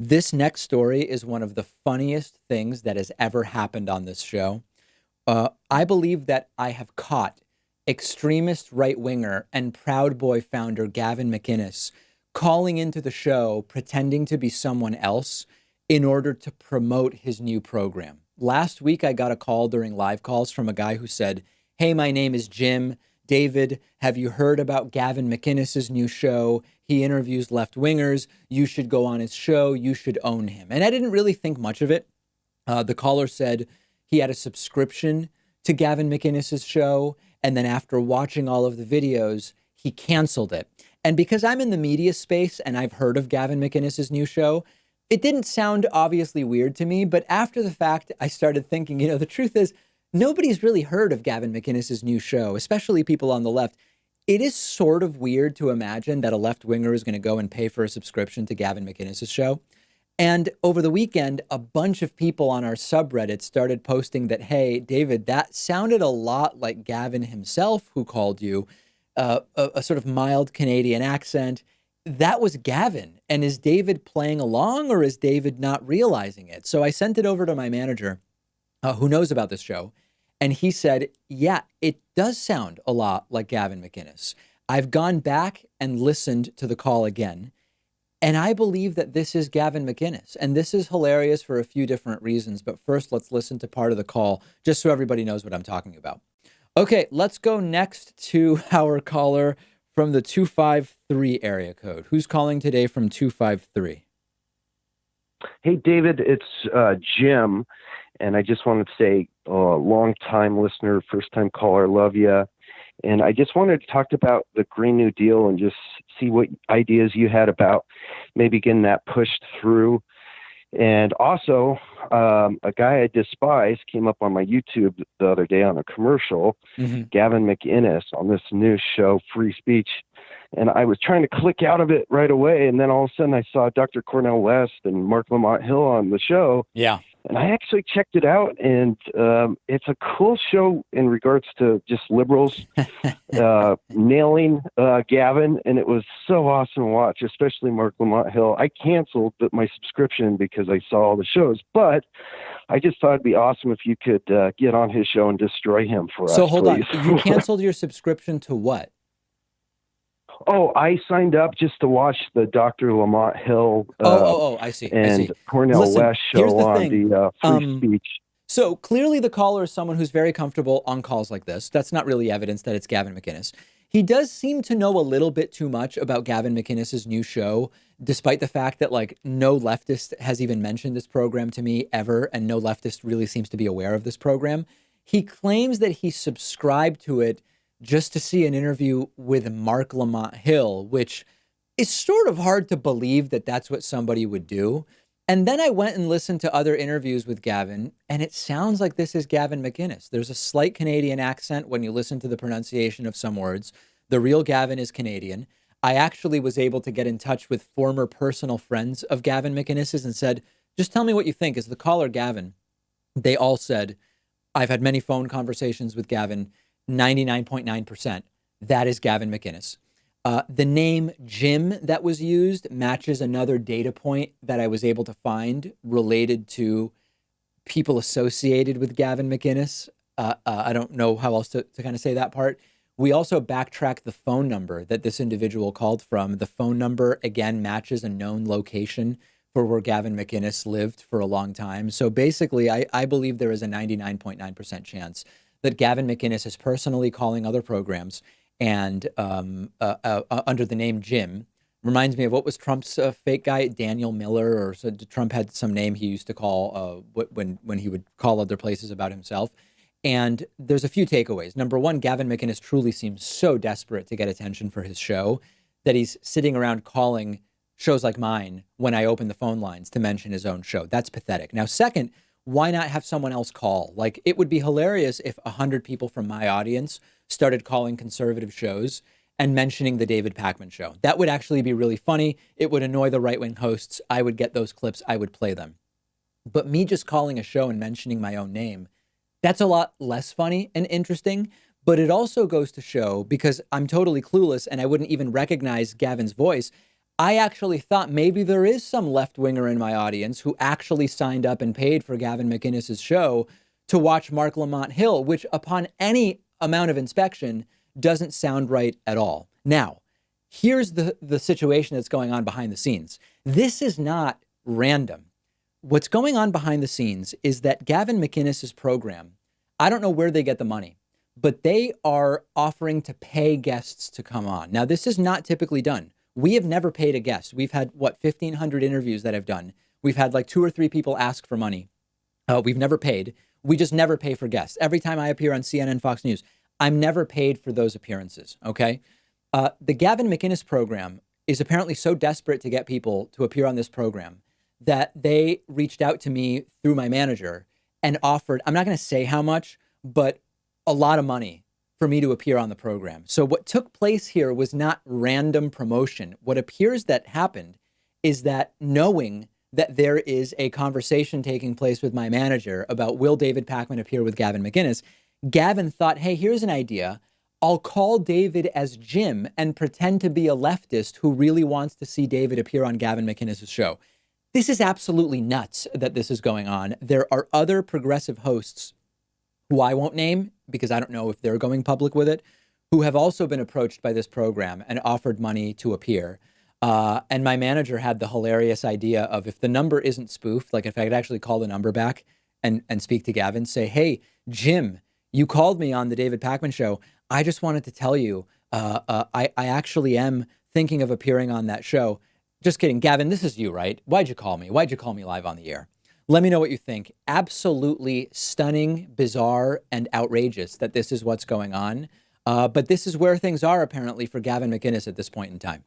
This next story is one of the funniest things that has ever happened on this show. I believe that I have caught extremist right winger and Proud Boy founder Gavin McInnes calling into the show pretending to be someone else in order to promote his new program. Last week, I got a call during live calls from a guy who said, "Hey, my name is Jim. David, have you heard about Gavin McInnes's new show? He interviews left wingers. You should go on his show. You should own him." And I didn't really think much of it. The caller said he had a subscription to Gavin McInnes's show. And then after watching all of the videos, he canceled it. And because I'm in the media space and I've heard of Gavin McInnes's new show, it didn't sound obviously weird to me. But after the fact, I started thinking, the truth is, nobody's really heard of Gavin McInnes's new show, especially people on the left. It is sort of weird to imagine that a left winger is going to go and pay for a subscription to Gavin McInnes's show. And over the weekend, a bunch of people on our subreddit started posting that, "Hey, David, that sounded a lot like Gavin himself who called you, a sort of mild Canadian accent. That was Gavin. And is David playing along or is David not realizing it?" So I sent it over to my manager, who knows about this show. And he said, "Yeah, it does sound a lot like Gavin McInnes. I've gone back and listened to the call again. And I believe that this is Gavin McInnes. And this is hilarious for a few different reasons. But first, let's listen to part of the call just so everybody knows what I'm talking about. Okay, let's go next to our caller from the 253 area code. Who's calling today from 253? Hey, David, it's Jim. And I just wanted to say, long-time listener, first-time caller, love you. And I just wanted to talk about the Green New Deal and just see what ideas you had about maybe getting that pushed through. And also, a guy I despise came up on my YouTube the other day on a commercial, Gavin McInnes, on this new show, Free Speech. And I was trying to click out of it right away. And then all of a sudden I saw Dr. Cornel West and Mark Lamont Hill on the show. Yeah. And I actually checked it out, and it's a cool show in regards to just liberals nailing Gavin, and it was so awesome to watch, especially Mark Lamont Hill. I canceled my subscription because I saw all the shows, but I just thought it'd be awesome if you could get on his show and destroy him for us. So hold please. on, you canceled your subscription to what? Oh, I signed up just to watch the Dr. Lamont Hill I see. and Cornel West show on the Free Speech. So clearly the caller is someone who's very comfortable on calls like this. That's not really evidence that it's Gavin McInnes. He does seem to know a little bit too much about Gavin McInnes's new show, despite the fact that no leftist has even mentioned this program to me ever, and no leftist really seems to be aware of this program. He claims that he subscribed to it just to see an interview with Mark Lamont Hill, which is sort of hard to believe that that's what somebody would do. And then I went and listened to other interviews with Gavin, and it sounds like this is Gavin McInnes. There's a slight Canadian accent when you listen to the pronunciation of some words. The real Gavin is Canadian. I actually was able to get in touch with former personal friends of Gavin McInnes's and said, "Just tell me what you think." As the caller Gavin, they all said, "I've had many phone conversations with Gavin. 99.9%. That is Gavin McInnes." The name Jim that was used matches another data point that I was able to find related to people associated with Gavin McInnes. I don't know how else to kind of say that part. We also backtracked the phone number that this individual called from. The phone number, again, matches a known location for where Gavin McInnes lived for a long time. So basically, I believe there is a 99.9% chance that Gavin McInnes is personally calling other programs and under the name Jim. Reminds me of what was Trump's fake guy, Daniel Miller, or so Trump had some name he used to call when he would call other places about himself. And there's a few takeaways. Number one, Gavin McInnes truly seems so desperate to get attention for his show that he's sitting around calling shows like mine when I open the phone lines to mention his own show. That's pathetic. Now, second, why not have someone else call? It would be hilarious if 100 people from my audience started calling conservative shows and mentioning the David Pakman show. That would actually be really funny. It would annoy the right-wing hosts. I would get those clips. I would play them. But me just calling a show and mentioning my own name, that's a lot less funny and interesting. But it also goes to show, because I'm totally clueless and I wouldn't even recognize Gavin's voice, I actually thought maybe there is some left winger in my audience who actually signed up and paid for Gavin McInnes' show to watch Mark Lamont Hill, which upon any amount of inspection doesn't sound right at all. Now, here's the situation that's going on behind the scenes. This is not random. What's going on behind the scenes is that Gavin McInnes' program, I don't know where they get the money, but they are offering to pay guests to come on. Now, this is not typically done. We have never paid a guest. We've had, 1,500 interviews that I've done. We've had like 2 or 3 people ask for money. We've never paid. We just never pay for guests. Every time I appear on CNN, Fox News, I'm never paid for those appearances, okay? The Gavin McInnes program is apparently so desperate to get people to appear on this program that they reached out to me through my manager and offered, I'm not going to say how much, but a lot of money for me to appear on the program. So what took place here was not random promotion. What appears that happened is that knowing that there is a conversation taking place with my manager about will David Pakman appear with Gavin McInnes, Gavin thought, hey, here's an idea. I'll call David as Jim and pretend to be a leftist who really wants to see David appear on Gavin McInnes' show. This is absolutely nuts that this is going on. There are other progressive hosts who I won't name because I don't know if they're going public with it, who have also been approached by this program and offered money to appear. And my manager had the hilarious idea of if the number isn't spoofed, like if I could actually call the number back and speak to Gavin, say, hey, Jim, you called me on the David Pakman show. I just wanted to tell you, I actually am thinking of appearing on that show. Just kidding. Gavin, this is you, right? Why'd you call me? Why'd you call me live on the air? Let me know what you think. Absolutely stunning, bizarre, and outrageous that this is what's going on. But this is where things are apparently for Gavin McInnes at this point in time.